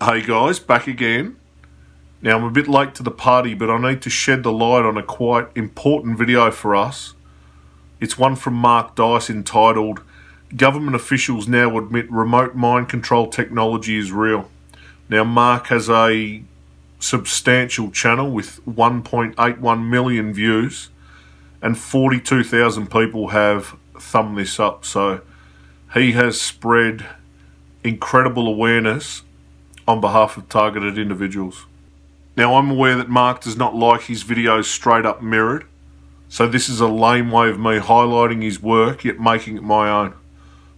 Hey guys, back again. Now I'm a bit late to the party, but I need to shed the light on a quite important video for us. It's one from Mark Dice entitled, "Government Officials Now Admit Remote Mind Control Technology is Real." Now Mark has a substantial channel with 1.81 million views and 42,000 people have thumbed this up. So he has spread incredible awareness on behalf of targeted individuals. Now I'm aware that Mark does not like his videos straight up mirrored, so this is a lame way of me highlighting his work yet making it my own.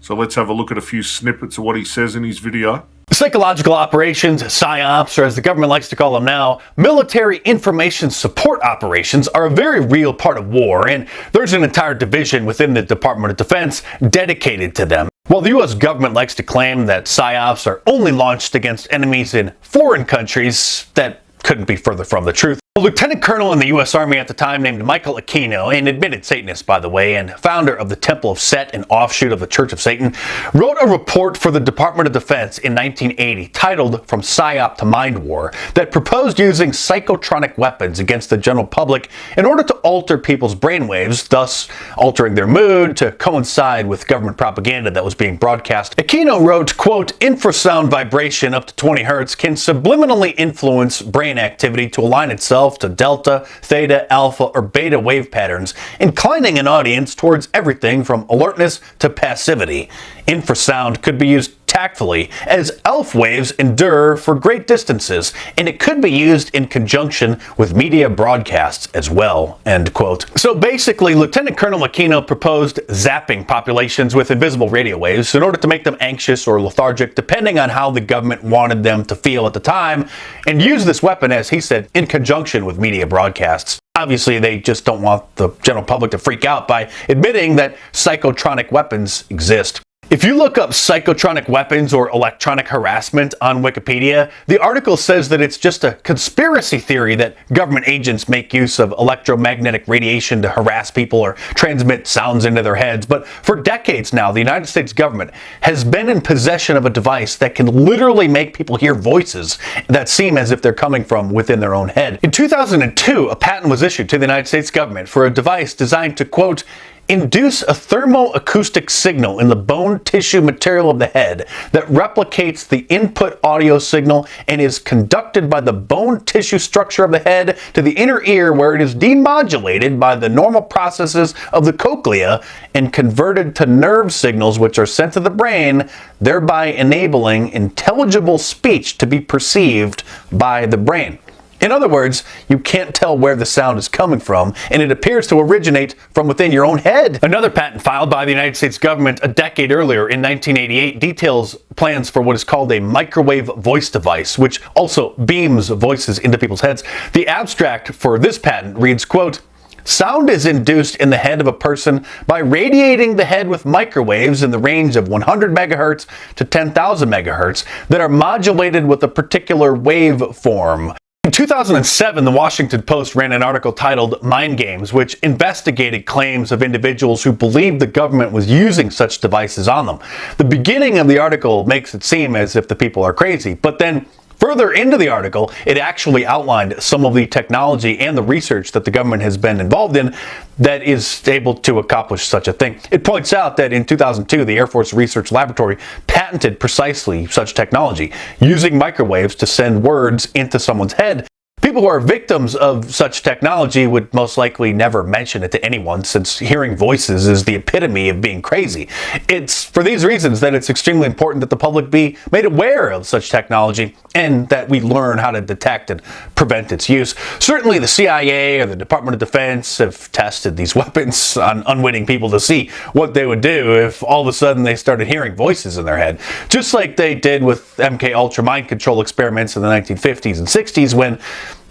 So let's have a look at a few snippets of what he says in his video. Psychological operations, PSYOPs, or as the government likes to call them now, military information support operations, are a very real part of war, and there's an entire division within the Department of Defense dedicated to them. While the U.S. government likes to claim that PSYOPs are only launched against enemies in foreign countries, that couldn't be further from the truth. A lieutenant colonel in the U.S. Army at the time named Michael Aquino, an admitted Satanist by the way, and founder of the Temple of Set, an offshoot of the Church of Satan, wrote a report for the Department of Defense in 1980 titled From PSYOP to Mind War that proposed using psychotronic weapons against the general public in order to alter people's brainwaves, thus altering their mood to coincide with government propaganda that was being broadcast. Aquino wrote, quote, "Infrasound vibration up to 20 hertz can subliminally influence brain activity to align itself to delta, theta, alpha, or beta wave patterns, inclining an audience towards everything from alertness to passivity. Infrasound could be used tactfully, as ELF waves endure for great distances, and it could be used in conjunction with media broadcasts as well," end quote. So basically, Lieutenant Colonel Aquino proposed zapping populations with invisible radio waves in order to make them anxious or lethargic, depending on how the government wanted them to feel at the time, and use this weapon, as he said, in conjunction with media broadcasts. Obviously, they just don't want the general public to freak out by admitting that psychotronic weapons exist. If you look up psychotronic weapons or electronic harassment on Wikipedia, the article says that it's just a conspiracy theory that government agents make use of electromagnetic radiation to harass people or transmit sounds into their heads. But for decades now, the United States government has been in possession of a device that can literally make people hear voices that seem as if they're coming from within their own head. In 2002, a patent was issued to the United States government for a device designed to, quote, "induce a thermoacoustic signal in the bone tissue material of the head that replicates the input audio signal and is conducted by the bone tissue structure of the head to the inner ear, where it is demodulated by the normal processes of the cochlea and converted to nerve signals which are sent to the brain, thereby enabling intelligible speech to be perceived by the brain." In other words, you can't tell where the sound is coming from, and it appears to originate from within your own head. Another patent filed by the United States government a decade earlier, in 1988, details plans for what is called a microwave voice device, which also beams voices into people's heads. The abstract for this patent reads, quote, "Sound is induced in the head of a person by radiating the head with microwaves in the range of 100 megahertz to 10,000 megahertz that are modulated with a particular wave form." In 2007, the Washington Post ran an article titled Mind Games, which investigated claims of individuals who believed the government was using such devices on them. The beginning of the article makes it seem as if the people are crazy, but then further into the article, it actually outlined some of the technology and the research that the government has been involved in that is able to accomplish such a thing. It points out that in 2002, the Air Force Research Laboratory patented precisely such technology, using microwaves to send words into someone's head. People who are victims of such technology would most likely never mention it to anyone, since hearing voices is the epitome of being crazy. It's for these reasons that it's extremely important that the public be made aware of such technology and that we learn how to detect and prevent its use. Certainly the CIA or the Department of Defense have tested these weapons on unwitting people to see what they would do if all of a sudden they started hearing voices in their head. Just like they did with MK-Ultra mind control experiments in the 1950s and 60s, when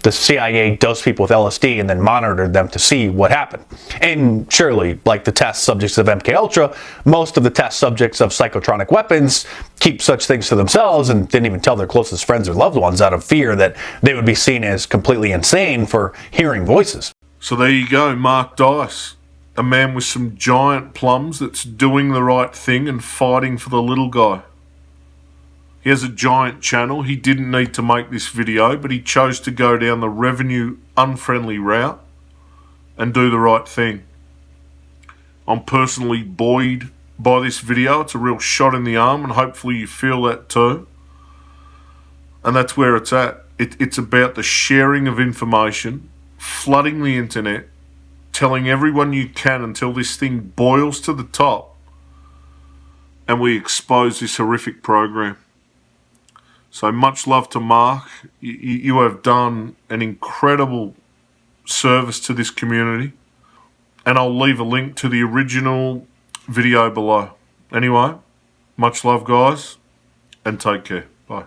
the CIA dosed people with LSD and then monitored them to see what happened. And surely, like the test subjects of MKUltra, most of the test subjects of psychotronic weapons keep such things to themselves and didn't even tell their closest friends or loved ones out of fear that they would be seen as completely insane for hearing voices. So there you go, Mark Dice, a man with some giant plums that's doing the right thing and fighting for the little guy. He has a giant channel. He didn't need to make this video, but he chose to go down the revenue unfriendly route and do the right thing. I'm personally buoyed by this video. It's a real shot in the arm, and hopefully you feel that too. And that's where it's at. It's about the sharing of information, flooding the internet, telling everyone you can until this thing boils to the top and we expose this horrific program. So much love to Mark. You have done an incredible service to this community. And I'll leave a link to the original video below. Anyway, much love, guys, and take care. Bye.